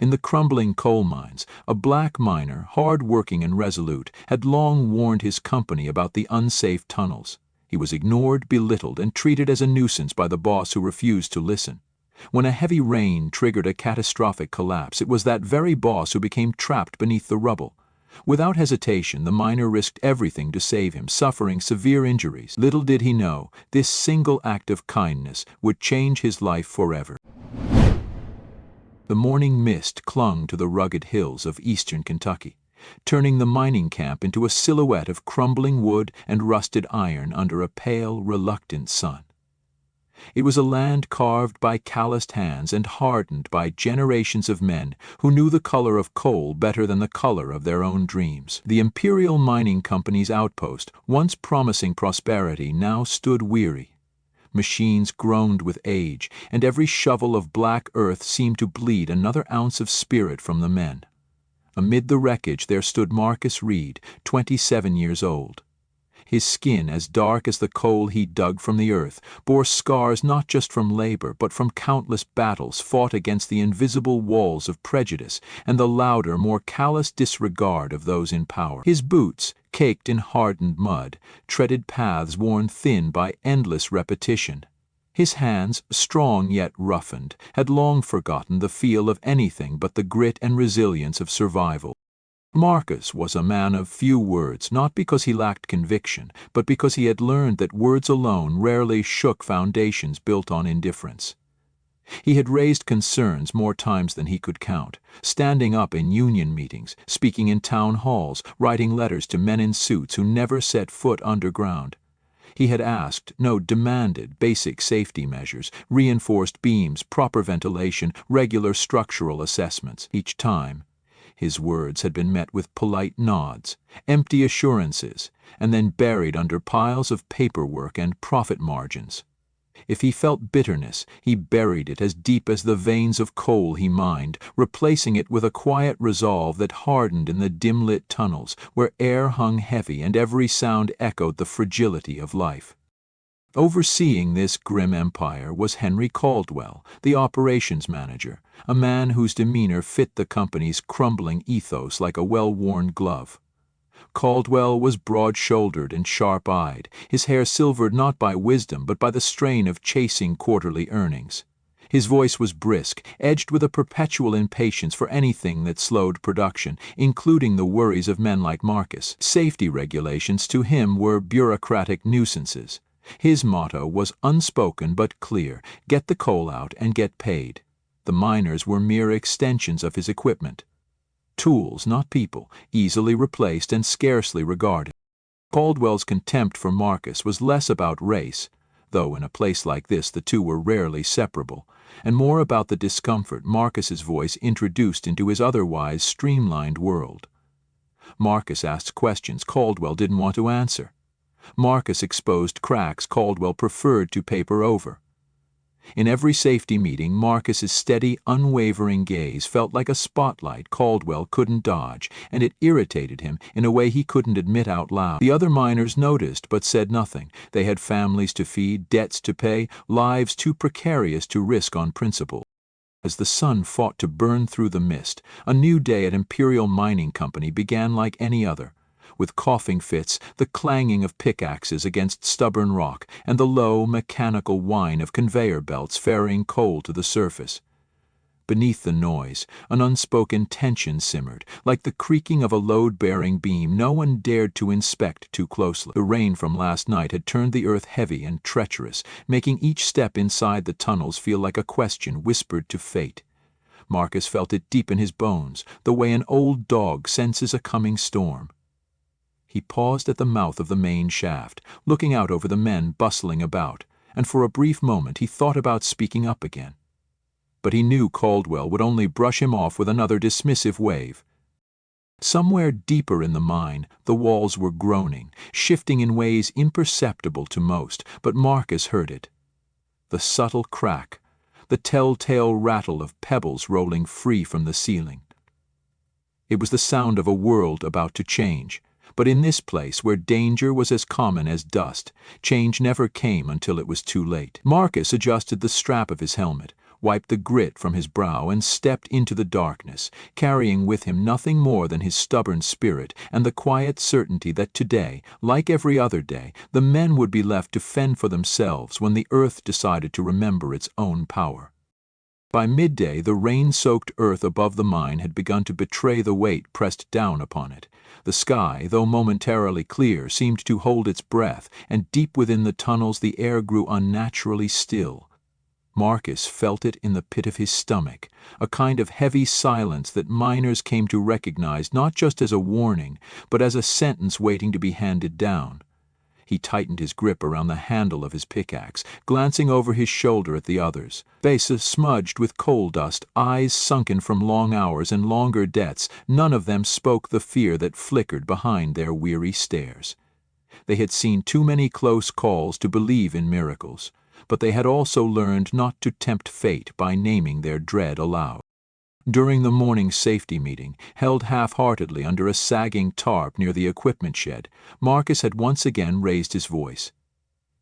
In the crumbling coal mines, a black miner, hard-working and resolute, had long warned his company about the unsafe tunnels. He was ignored, belittled, and treated as a nuisance by the boss who refused to listen. When a heavy rain triggered a catastrophic collapse, it was that very boss who became trapped beneath the rubble. Without hesitation, the miner risked everything to save him, suffering severe injuries. Little did he know, this single act of kindness would change his life forever. The morning mist clung to the rugged hills of eastern Kentucky, turning the mining camp into a silhouette of crumbling wood and rusted iron under a pale, reluctant sun. It was a land carved by calloused hands and hardened by generations of men who knew the color of coal better than the color of their own dreams. The Imperial Mining Company's outpost, once promising prosperity, now stood weary. Machines groaned with age, and every shovel of black earth seemed to bleed another ounce of spirit from the men. Amid the wreckage there stood Marcus Reed, 27 years old. His skin, as dark as the coal he dug from the earth, bore scars not just from labor but from countless battles fought against the invisible walls of prejudice and the louder, more callous disregard of those in power. His boots, caked in hardened mud, treaded paths worn thin by endless repetition. His hands, strong yet roughened, had long forgotten the feel of anything but the grit and resilience of survival. Marcus was a man of few words, not because he lacked conviction, but because he had learned that words alone rarely shook foundations built on indifference. He had raised concerns more times than he could count, standing up in union meetings, speaking in town halls, writing letters to men in suits who never set foot underground. He had asked, no, demanded, basic safety measures, reinforced beams, proper ventilation, regular structural assessments. Each time, his words had been met with polite nods, empty assurances, and then buried under piles of paperwork and profit margins. If he felt bitterness, he buried it as deep as the veins of coal he mined, replacing it with a quiet resolve that hardened in the dim-lit tunnels, where air hung heavy and every sound echoed the fragility of life. Overseeing this grim empire was Henry Caldwell, the operations manager, a man whose demeanor fit the company's crumbling ethos like a well-worn glove. Caldwell was broad-shouldered and sharp-eyed, his hair silvered not by wisdom but by the strain of chasing quarterly earnings. His voice was brisk, edged with a perpetual impatience for anything that slowed production, including the worries of men like Marcus. Safety regulations to him were bureaucratic nuisances. His motto was unspoken but clear: get the coal out and get paid. The miners were mere extensions of his equipment. Tools, not people, easily replaced and scarcely regarded. Caldwell's contempt for Marcus was less about race, though in a place like this the two were rarely separable, and more about the discomfort Marcus's voice introduced into his otherwise streamlined world. Marcus asked questions Caldwell didn't want to answer. Marcus exposed cracks Caldwell preferred to paper over. In every safety meeting, Marcus's steady, unwavering gaze felt like a spotlight Caldwell couldn't dodge, and it irritated him in a way he couldn't admit out loud. The other miners noticed but said nothing. They had families to feed, debts to pay, lives too precarious to risk on principle. As the sun fought to burn through the mist, a new day at Imperial Mining Company began like any other, with coughing fits, the clanging of pickaxes against stubborn rock, and the low, mechanical whine of conveyor belts ferrying coal to the surface. Beneath the noise, an unspoken tension simmered, like the creaking of a load-bearing beam no one dared to inspect too closely. The rain from last night had turned the earth heavy and treacherous, making each step inside the tunnels feel like a question whispered to fate. Marcus felt it deep in his bones, the way an old dog senses a coming storm. He paused at the mouth of the main shaft, looking out over the men bustling about, and for a brief moment he thought about speaking up again. But he knew Caldwell would only brush him off with another dismissive wave. Somewhere deeper in the mine, the walls were groaning, shifting in ways imperceptible to most, but Marcus heard it. The subtle crack, the telltale rattle of pebbles rolling free from the ceiling. It was the sound of a world about to change. But in this place, where danger was as common as dust, change never came until it was too late. Marcus adjusted the strap of his helmet, wiped the grit from his brow, and stepped into the darkness, carrying with him nothing more than his stubborn spirit and the quiet certainty that today, like every other day, the men would be left to fend for themselves when the earth decided to remember its own power. By midday, the rain-soaked earth above the mine had begun to betray the weight pressed down upon it. The sky, though momentarily clear, seemed to hold its breath, and deep within the tunnels the air grew unnaturally still. Marcus felt it in the pit of his stomach, a kind of heavy silence that miners came to recognize not just as a warning, but as a sentence waiting to be handed down. He tightened his grip around the handle of his pickaxe, glancing over his shoulder at the others. Faces smudged with coal dust, eyes sunken from long hours and longer debts, none of them spoke the fear that flickered behind their weary stares. They had seen too many close calls to believe in miracles, but they had also learned not to tempt fate by naming their dread aloud. During the morning safety meeting, held half-heartedly under a sagging tarp near the equipment shed, Marcus had once again raised his voice.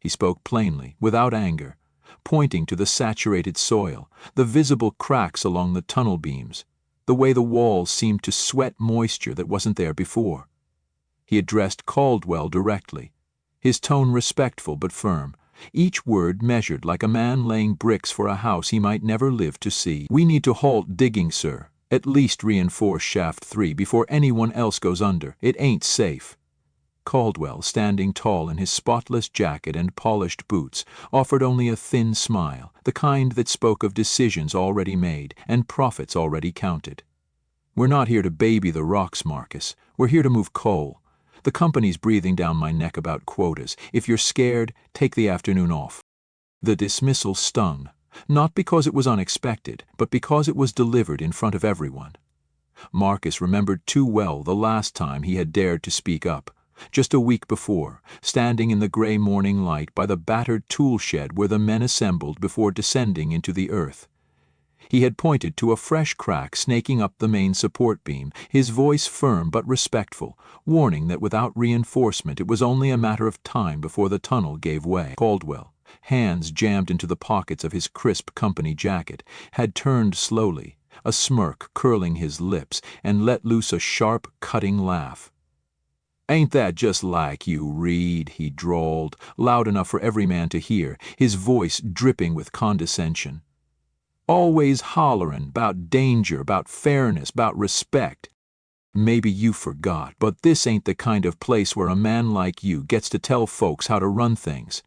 He spoke plainly, without anger, pointing to the saturated soil, the visible cracks along the tunnel beams, the way the walls seemed to sweat moisture that wasn't there before. He addressed Caldwell directly, his tone respectful but firm, each word measured like a man laying bricks for a house he might never live to see. "We need to halt digging, sir. At least reinforce shaft 3 before anyone else goes under. It ain't safe." Caldwell, standing tall in his spotless jacket and polished boots, offered only a thin smile, the kind that spoke of decisions already made and profits already counted. "We're not here to baby the rocks, Marcus. We're here to move coal. The company's breathing down my neck about quotas. If you're scared, take the afternoon off." The dismissal stung, not because it was unexpected, but because it was delivered in front of everyone. Marcus remembered too well the last time he had dared to speak up, just a week before, standing in the gray morning light by the battered tool shed where the men assembled before descending into the earth. He had pointed to a fresh crack snaking up the main support beam, his voice firm but respectful, warning that without reinforcement it was only a matter of time before the tunnel gave way. Caldwell, hands jammed into the pockets of his crisp company jacket, had turned slowly, a smirk curling his lips, and let loose a sharp, cutting laugh. "Ain't that just like you, Reed?" he drawled, loud enough for every man to hear, his voice dripping with condescension. "Always hollerin' 'bout danger, 'bout fairness, 'bout respect. Maybe you forgot, but this ain't the kind of place where a man like you gets to tell folks how to run things."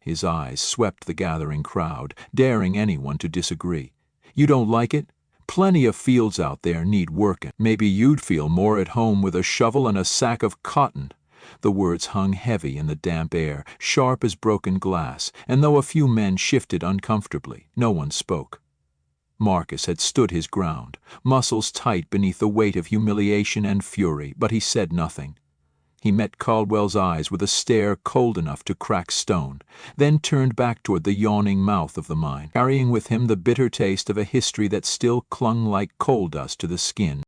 His eyes swept the gathering crowd, daring anyone to disagree. "You don't like it? Plenty of fields out there need workin'. Maybe you'd feel more at home with a shovel and a sack of cotton." The words hung heavy in the damp air, sharp as broken glass, and though a few men shifted uncomfortably, no one spoke. Marcus had stood his ground, muscles tight beneath the weight of humiliation and fury, but he said nothing. He met Caldwell's eyes with a stare cold enough to crack stone, then turned back toward the yawning mouth of the mine, carrying with him the bitter taste of a history that still clung like coal dust to the skin.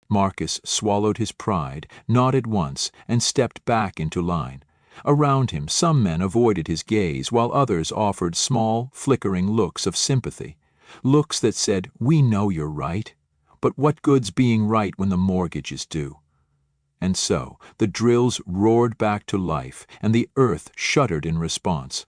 Marcus swallowed his pride, nodded once, and stepped back into line. Around him, some men avoided his gaze, while others offered small, flickering looks of sympathy. Looks that said, "We know you're right, but what good's being right when the mortgage is due?" And so the drills roared back to life, and the earth shuddered in response.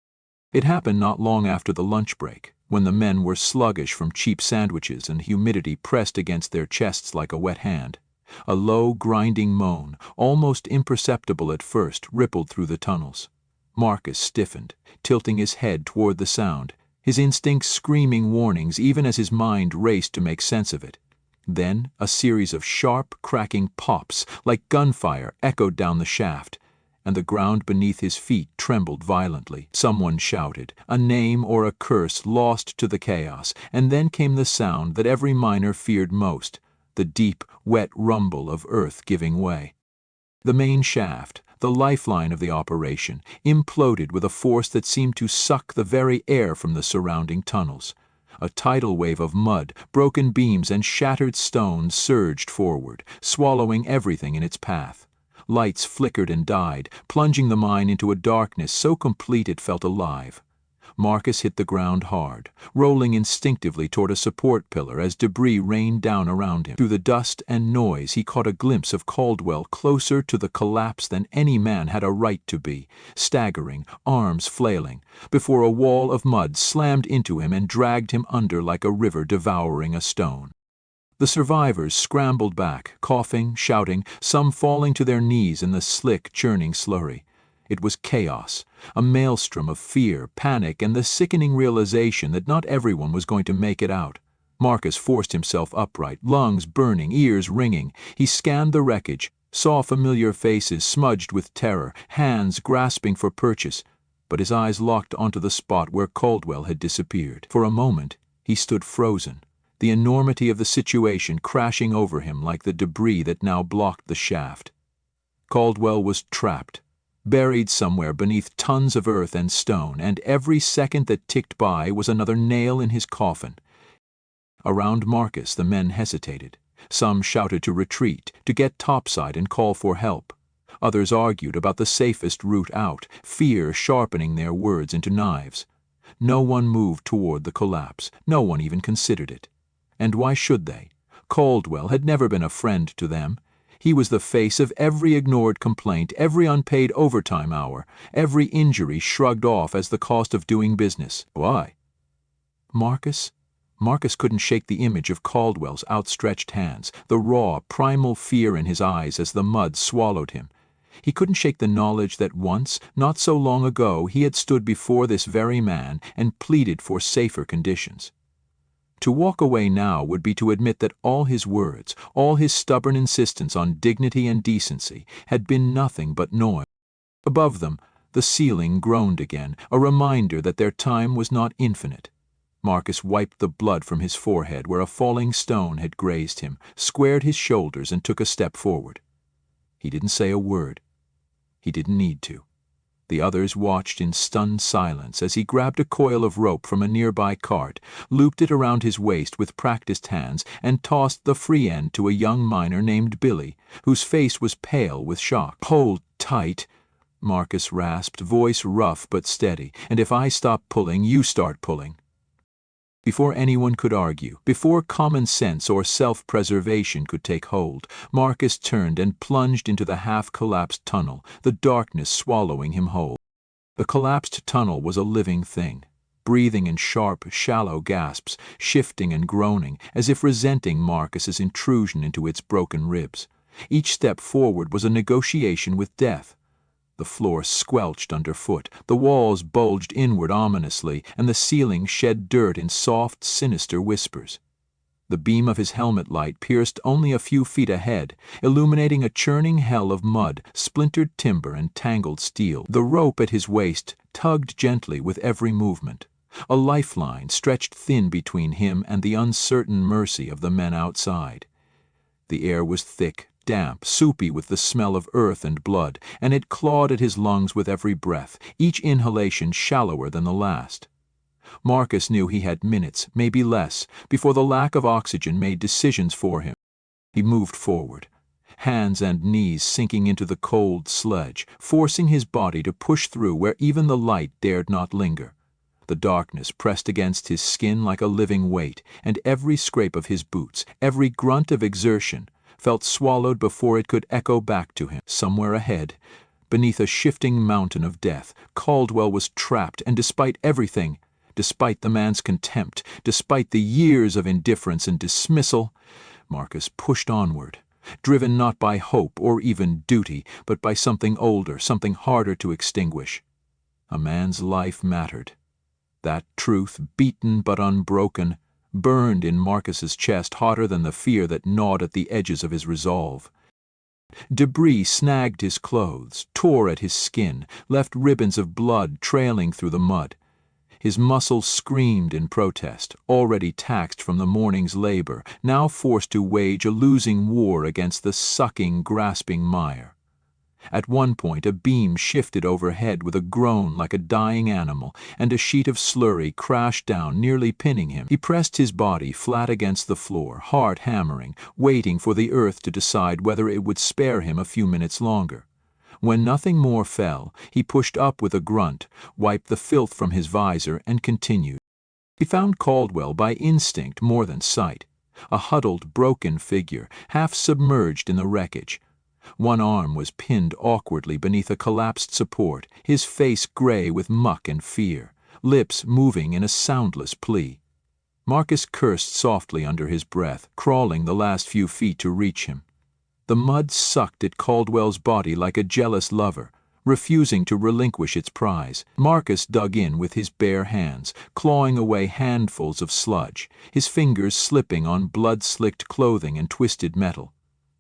It happened not long after the lunch break, when the men were sluggish from cheap sandwiches and humidity pressed against their chests like a wet hand. A low, grinding moan, almost imperceptible at first, rippled through the tunnels. Marcus stiffened, tilting his head toward the sound, his instincts screaming warnings even as his mind raced to make sense of it. Then a series of sharp, cracking pops, like gunfire, echoed down the shaft, and the ground beneath his feet trembled violently. Someone shouted, a name or a curse lost to the chaos, and then came the sound that every miner feared most, the deep, wet rumble of earth giving way. The main shaft, the lifeline of the operation, imploded with a force that seemed to suck the very air from the surrounding tunnels. A tidal wave of mud, broken beams, and shattered stones surged forward, swallowing everything in its path. Lights flickered and died, plunging the mine into a darkness so complete it felt alive. Marcus hit the ground hard, rolling instinctively toward a support pillar as debris rained down around him. Through the dust and noise he caught a glimpse of Caldwell closer to the collapse than any man had a right to be, staggering, arms flailing, before a wall of mud slammed into him and dragged him under like a river devouring a stone. The survivors scrambled back, coughing, shouting, some falling to their knees in the slick, churning slurry. It was chaos, a maelstrom of fear, panic, and the sickening realization that not everyone was going to make it out. Marcus forced himself upright, lungs burning, ears ringing. He scanned the wreckage, saw familiar faces smudged with terror, hands grasping for purchase, but his eyes locked onto the spot where Caldwell had disappeared. For a moment, he stood frozen, the enormity of the situation crashing over him like the debris that now blocked the shaft. Caldwell was trapped, buried somewhere beneath tons of earth and stone, and every second that ticked by was another nail in his coffin. Around Marcus the men hesitated. Some shouted to retreat, to get topside and call for help. Others argued about the safest route out, fear sharpening their words into knives. No one moved toward the collapse. No one even considered it. And why should they? Caldwell had never been a friend to them. He was the face of every ignored complaint, every unpaid overtime hour, every injury shrugged off as the cost of doing business. Why? Marcus? Marcus couldn't shake the image of Caldwell's outstretched hands, the raw, primal fear in his eyes as the mud swallowed him. He couldn't shake the knowledge that once, not so long ago, he had stood before this very man and pleaded for safer conditions. To walk away now would be to admit that all his words, all his stubborn insistence on dignity and decency, had been nothing but noise. Above them, the ceiling groaned again, a reminder that their time was not infinite. Marcus wiped the blood from his forehead where a falling stone had grazed him, squared his shoulders, and took a step forward. He didn't say a word. He didn't need to. The others watched in stunned silence as he grabbed a coil of rope from a nearby cart, looped it around his waist with practiced hands, and tossed the free end to a young miner named Billy, whose face was pale with shock. "Hold tight," Marcus rasped, voice rough but steady, "and if I stop pulling, you start pulling." Before anyone could argue, before common sense or self-preservation could take hold, Marcus turned and plunged into the half-collapsed tunnel, the darkness swallowing him whole. The collapsed tunnel was a living thing, breathing in sharp, shallow gasps, shifting and groaning, as if resenting Marcus's intrusion into its broken ribs. Each step forward was a negotiation with death. The floor squelched underfoot, the walls bulged inward ominously, and the ceiling shed dirt in soft, sinister whispers. The beam of his helmet light pierced only a few feet ahead, illuminating a churning hell of mud, splintered timber, and tangled steel. The rope at his waist tugged gently with every movement. A lifeline stretched thin between him and the uncertain mercy of the men outside. The air was thick, damp, soupy with the smell of earth and blood, and it clawed at his lungs with every breath, each inhalation shallower than the last. Marcus knew he had minutes, maybe less, before the lack of oxygen made decisions for him. He moved forward, hands and knees sinking into the cold sledge, forcing his body to push through where even the light dared not linger. The darkness pressed against his skin like a living weight, and every scrape of his boots, every grunt of exertion, felt swallowed before it could echo back to him. Somewhere ahead, beneath a shifting mountain of death, Caldwell was trapped, and despite everything, despite the man's contempt, despite the years of indifference and dismissal, Marcus pushed onward, driven not by hope or even duty, but by something older, something harder to extinguish. A man's life mattered. That truth, beaten but unbroken, burned in Marcus's chest hotter than the fear that gnawed at the edges of his resolve. Debris snagged his clothes, tore at his skin, left ribbons of blood trailing through the mud. His muscles screamed in protest, already taxed from the morning's labor, now forced to wage a losing war against the sucking, grasping mire. At one point a beam shifted overhead with a groan like a dying animal, and a sheet of slurry crashed down, nearly pinning him. He pressed his body flat against the floor, heart hammering, waiting for the earth to decide whether it would spare him a few minutes longer. When nothing more fell, he pushed up with a grunt, wiped the filth from his visor, and continued. He found Caldwell by instinct more than sight, a huddled, broken figure, half submerged in the wreckage. One arm was pinned awkwardly beneath a collapsed support, his face gray with muck and fear, lips moving in a soundless plea. Marcus cursed softly under his breath, crawling the last few feet to reach him. The mud sucked at Caldwell's body like a jealous lover, refusing to relinquish its prize. Marcus dug in with his bare hands, clawing away handfuls of sludge, his fingers slipping on blood-slicked clothing and twisted metal.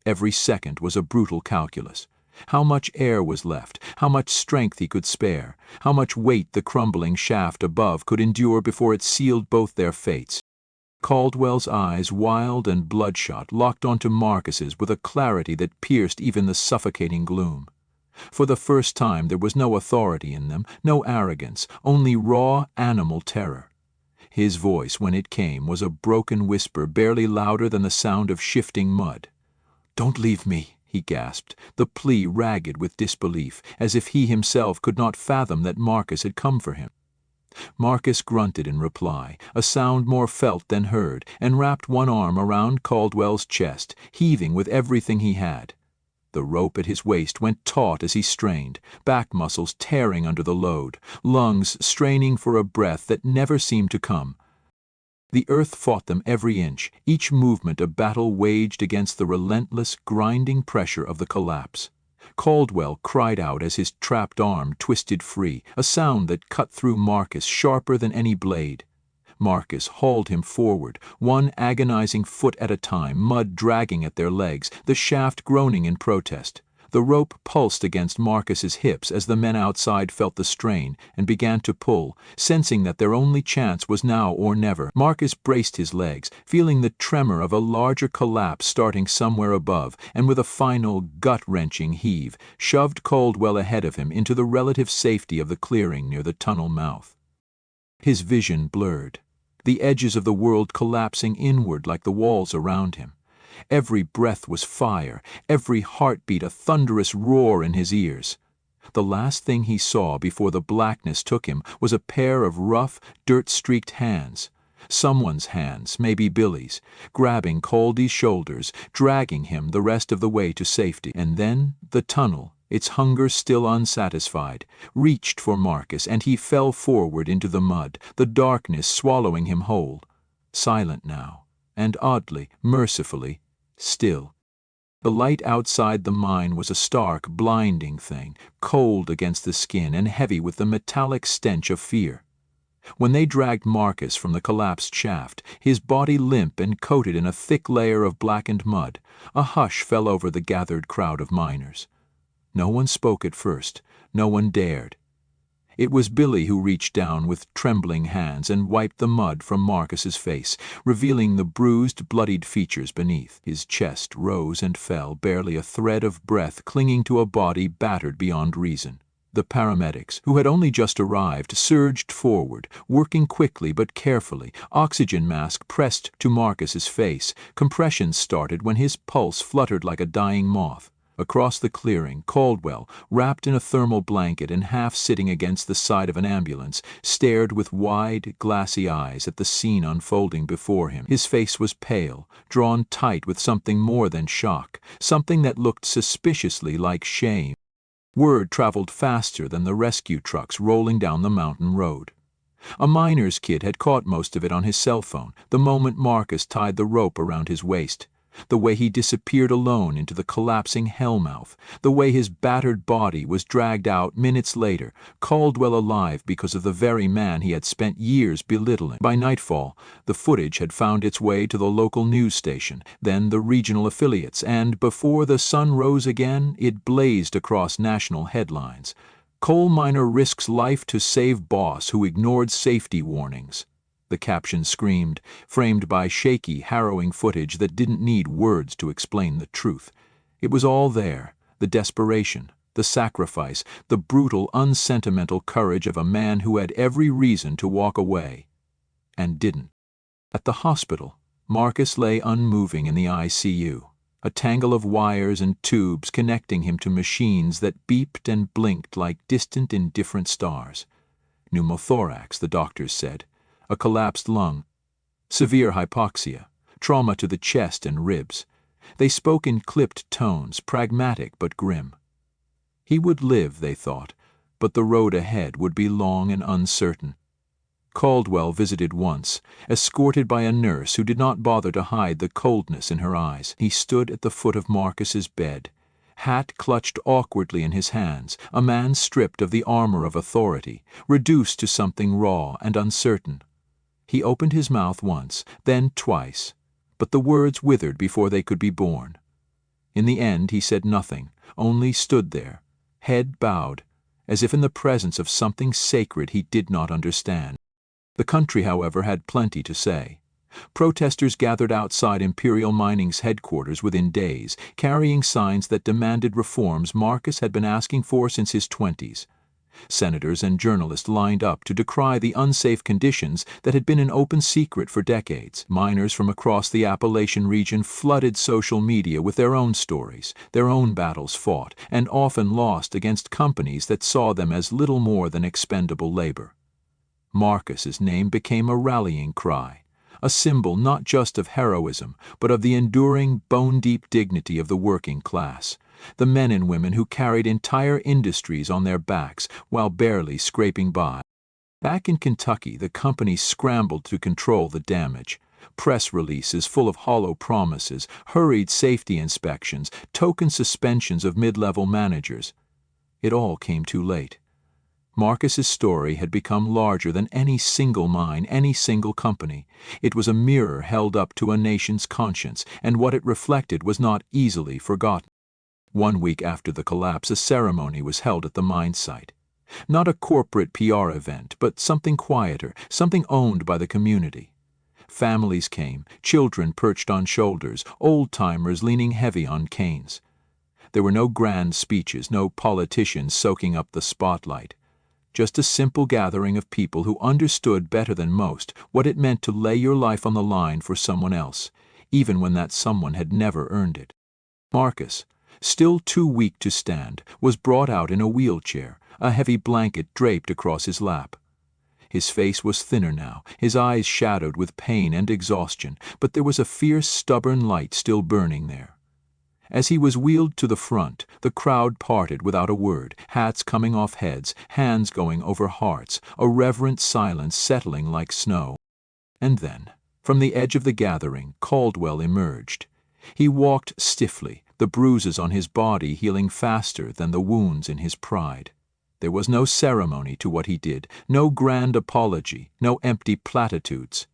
Every second was a brutal calculus. How much air was left, how much strength he could spare, how much weight the crumbling shaft above could endure before it sealed both their fates. Caldwell's eyes, wild and bloodshot, locked onto Marcus's with a clarity that pierced even the suffocating gloom. For the first time there was no authority in them, no arrogance, only raw animal terror. His voice, when it came, was a broken whisper barely louder than the sound of shifting mud. "Don't leave me," he gasped, the plea ragged with disbelief, as if he himself could not fathom that Marcus had come for him. Marcus grunted in reply, a sound more felt than heard, and wrapped one arm around Caldwell's chest, heaving with everything he had. The rope at his waist went taut as he strained, back muscles tearing under the load, lungs straining for a breath that never seemed to come. The earth fought them every inch, each movement a battle waged against the relentless, grinding pressure of the collapse. Caldwell cried out as his trapped arm twisted free, a sound that cut through Marcus sharper than any blade. Marcus hauled him forward, one agonizing foot at a time, mud dragging at their legs, the shaft groaning in protest. The rope pulsed against Marcus's hips as the men outside felt the strain and began to pull, sensing that their only chance was now or never. Marcus braced his legs, feeling the tremor of a larger collapse starting somewhere above, and with a final, gut-wrenching heave, shoved Caldwell ahead of him into the relative safety of the clearing near the tunnel mouth. His vision blurred, the edges of the world collapsing inward like the walls around him. Every breath was fire, every heartbeat a thunderous roar in his ears. The last thing he saw before the blackness took him was a pair of rough, dirt-streaked hands. Someone's hands, maybe Billy's, grabbing Caldy's shoulders, dragging him the rest of the way to safety. And then the tunnel, its hunger still unsatisfied, reached for Marcus, and he fell forward into the mud, the darkness swallowing him whole. Silent now, and oddly, mercifully, still. The light outside the mine was a stark, blinding thing, cold against the skin and heavy with the metallic stench of fear. When they dragged Marcus from the collapsed shaft, his body limp and coated in a thick layer of blackened mud, a hush fell over the gathered crowd of miners. No one spoke at first, no one dared. It was Billy who reached down with trembling hands and wiped the mud from Marcus's face, revealing the bruised, bloodied features beneath. His chest rose and fell, barely a thread of breath clinging to a body battered beyond reason. The paramedics, who had only just arrived, surged forward, working quickly but carefully, oxygen mask pressed to Marcus's face. Compressions started when his pulse fluttered like a dying moth. Across the clearing, Caldwell, wrapped in a thermal blanket and half sitting against the side of an ambulance, stared with wide, glassy eyes at the scene unfolding before him. His face was pale, drawn tight with something more than shock, something that looked suspiciously like shame. Word traveled faster than the rescue trucks rolling down the mountain road. A miner's kid had caught most of it on his cell phone, the moment Marcus tied the rope around his waist. The way he disappeared alone into the collapsing hellmouth, the way his battered body was dragged out minutes later, Caldwell alive because of the very man he had spent years belittling. By nightfall, the footage had found its way to the local news station, then the regional affiliates, and before the sun rose again, it blazed across national headlines. Coal miner risks life to save boss who ignored safety warnings. The caption screamed, framed by shaky, harrowing footage that didn't need words to explain the truth. It was all there, the desperation, the sacrifice, the brutal, unsentimental courage of a man who had every reason to walk away, and didn't. At the hospital, Marcus lay unmoving in the ICU. a tangle of wires and tubes connecting him to machines that beeped and blinked like distant, indifferent stars. Pneumothorax, the doctors said, a collapsed lung, severe hypoxia, trauma to the chest and ribs. They spoke in clipped tones, pragmatic but grim. He would live, they thought, but the road ahead would be long and uncertain. Caldwell visited once, escorted by a nurse who did not bother to hide the coldness in her eyes. He stood at the foot of Marcus's bed, hat clutched awkwardly in his hands, a man stripped of the armor of authority, reduced to something raw and uncertain. He opened his mouth once, then twice, but the words withered before they could be born. In the end he said nothing, only stood there, head bowed, as if in the presence of something sacred he did not understand. The country, however, had plenty to say. Protesters gathered outside Imperial Mining's headquarters within days, carrying signs that demanded reforms Marcus had been asking for since his 20s. Senators and journalists lined up to decry the unsafe conditions that had been an open secret for decades. Miners from across the Appalachian region flooded social media with their own stories, their own battles fought, and often lost against companies that saw them as little more than expendable labor. Marcus's name became a rallying cry, a symbol not just of heroism, but of the enduring, bone-deep dignity of the working class, the men and women who carried entire industries on their backs while barely scraping by. Back in Kentucky, the company scrambled to control the damage. Press releases full of hollow promises, hurried safety inspections, token suspensions of mid-level managers. It all came too late. Marcus's story had become larger than any single mine, any single company. It was a mirror held up to a nation's conscience, and what it reflected was not easily forgotten. 1 week after the collapse, a ceremony was held at the mine site. Not a corporate PR event, but something quieter, something owned by the community. Families came, children perched on shoulders, old-timers leaning heavy on canes. There were no grand speeches, no politicians soaking up the spotlight. Just a simple gathering of people who understood better than most what it meant to lay your life on the line for someone else, even when that someone had never earned it. Marcus, still too weak to stand, was brought out in a wheelchair, a heavy blanket draped across his lap. His face was thinner now, his eyes shadowed with pain and exhaustion, but there was a fierce, stubborn light still burning there. As he was wheeled to the front, the crowd parted without a word, hats coming off heads, hands going over hearts, a reverent silence settling like snow. And then, from the edge of the gathering, Caldwell emerged. He walked stiffly, the bruises on his body healing faster than the wounds in his pride. There was no ceremony to what he did, no grand apology, no empty platitudes.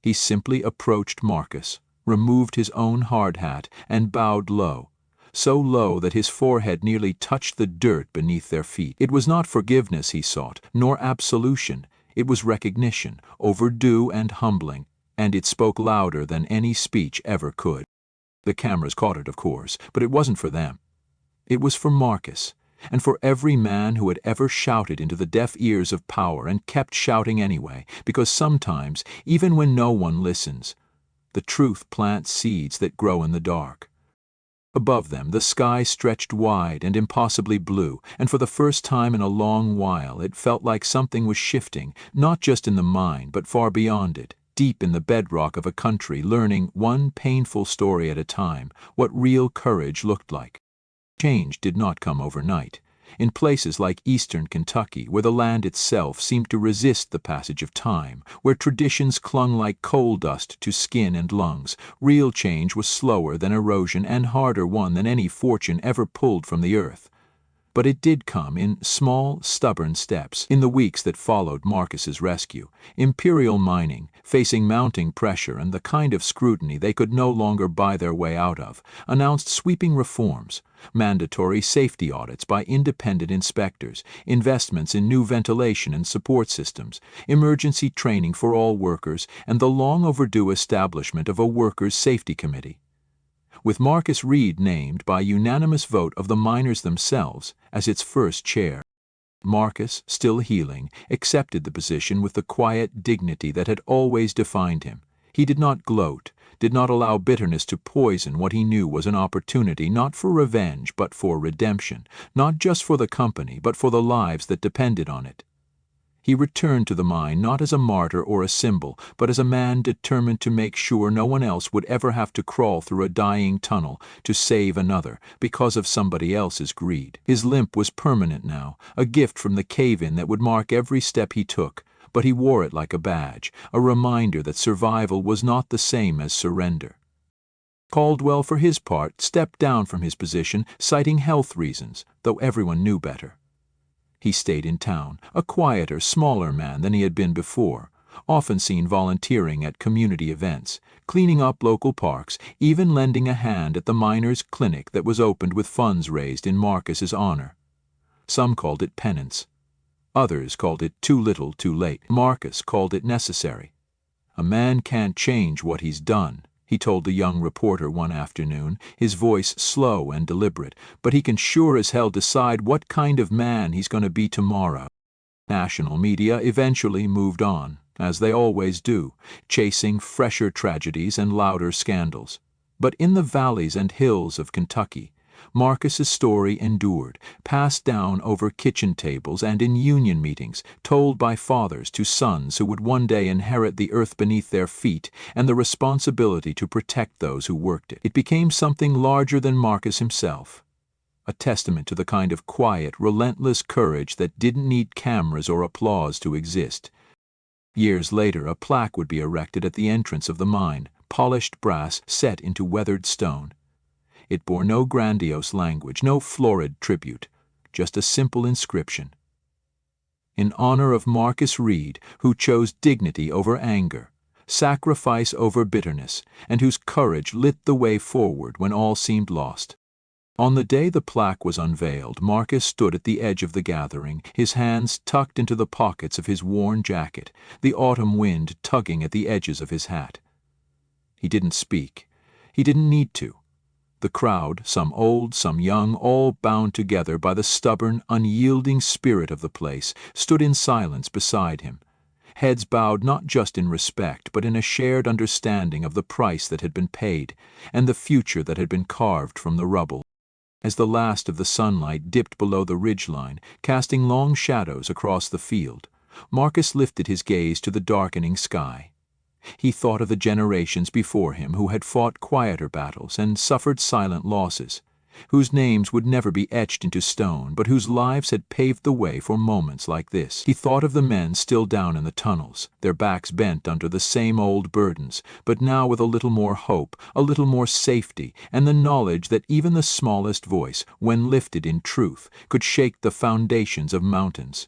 He simply approached Marcus, removed his own hard hat, and bowed low, so low that his forehead nearly touched the dirt beneath their feet. It was not forgiveness he sought, nor absolution. It was recognition, overdue and humbling, and it spoke louder than any speech ever could. The cameras caught it, of course, but it wasn't for them. It was for Marcus, and for every man who had ever shouted into the deaf ears of power and kept shouting anyway, because sometimes, even when no one listens, the truth plants seeds that grow in the dark. Above them, the sky stretched wide and impossibly blue, and for the first time in a long while it felt like something was shifting, not just in the mine, but far beyond it, deep in the bedrock of a country learning, one painful story at a time, what real courage looked like. Change did not come overnight. In places like eastern Kentucky, where the land itself seemed to resist the passage of time, where traditions clung like coal dust to skin and lungs, real change was slower than erosion and harder won than any fortune ever pulled from the earth. But it did come in small, stubborn steps. In the weeks that followed Marcus's rescue, Imperial Mining, facing mounting pressure and the kind of scrutiny they could no longer buy their way out of, announced sweeping reforms, mandatory safety audits by independent inspectors, investments in new ventilation and support systems, emergency training for all workers, and the long-overdue establishment of a workers' safety committee. With Marcus Reed named by unanimous vote of the miners themselves as its first chair. Marcus, still healing, accepted the position with the quiet dignity that had always defined him. He did not gloat, did not allow bitterness to poison what he knew was an opportunity not for revenge but for redemption, not just for the company but for the lives that depended on it. He returned to the mine not as a martyr or a symbol, but as a man determined to make sure no one else would ever have to crawl through a dying tunnel to save another because of somebody else's greed. His limp was permanent now, a gift from the cave-in that would mark every step he took, but he wore it like a badge, a reminder that survival was not the same as surrender. Caldwell, for his part, stepped down from his position, citing health reasons, though everyone knew better. He stayed in town, a quieter, smaller man than he had been before, often seen volunteering at community events, cleaning up local parks, even lending a hand at the miners' clinic that was opened with funds raised in Marcus's honor. Some called it penance. Others called it too little, too late. Marcus called it necessary. "A man can't change what he's done," he told the young reporter one afternoon, his voice slow and deliberate, "but he can sure as hell decide what kind of man he's going to be tomorrow." National media eventually moved on, as they always do, chasing fresher tragedies and louder scandals. But in the valleys and hills of Kentucky, Marcus's story endured, passed down over kitchen tables and in union meetings, told by fathers to sons who would one day inherit the earth beneath their feet and the responsibility to protect those who worked it. It became something larger than Marcus himself, a testament to the kind of quiet, relentless courage that didn't need cameras or applause to exist. Years later, a plaque would be erected at the entrance of the mine, polished brass set into weathered stone. It bore no grandiose language, no florid tribute, just a simple inscription. "In honor of Marcus Reed, who chose dignity over anger, sacrifice over bitterness, and whose courage lit the way forward when all seemed lost." On the day the plaque was unveiled, Marcus stood at the edge of the gathering, his hands tucked into the pockets of his worn jacket, the autumn wind tugging at the edges of his hat. He didn't speak. He didn't need to. The crowd, some old, some young, all bound together by the stubborn, unyielding spirit of the place, stood in silence beside him, heads bowed not just in respect but in a shared understanding of the price that had been paid and the future that had been carved from the rubble. As the last of the sunlight dipped below the ridgeline, casting long shadows across the field, Marcus lifted his gaze to the darkening sky. He thought of the generations before him who had fought quieter battles and suffered silent losses, whose names would never be etched into stone, but whose lives had paved the way for moments like this. He thought of the men still down in the tunnels, their backs bent under the same old burdens, but now with a little more hope, a little more safety, and the knowledge that even the smallest voice, when lifted in truth, could shake the foundations of mountains.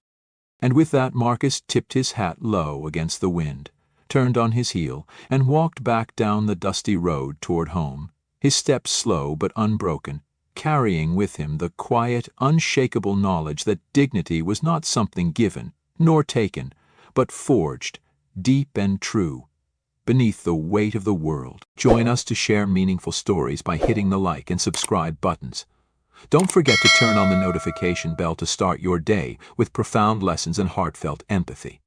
And with that Marcus tipped his hat low against the wind, turned on his heel, and walked back down the dusty road toward home, his steps slow but unbroken, carrying with him the quiet, unshakable knowledge that dignity was not something given, nor taken, but forged, deep and true, beneath the weight of the world. Join us to share meaningful stories by hitting the like and subscribe buttons. Don't forget to turn on the notification bell to start your day with profound lessons and heartfelt empathy.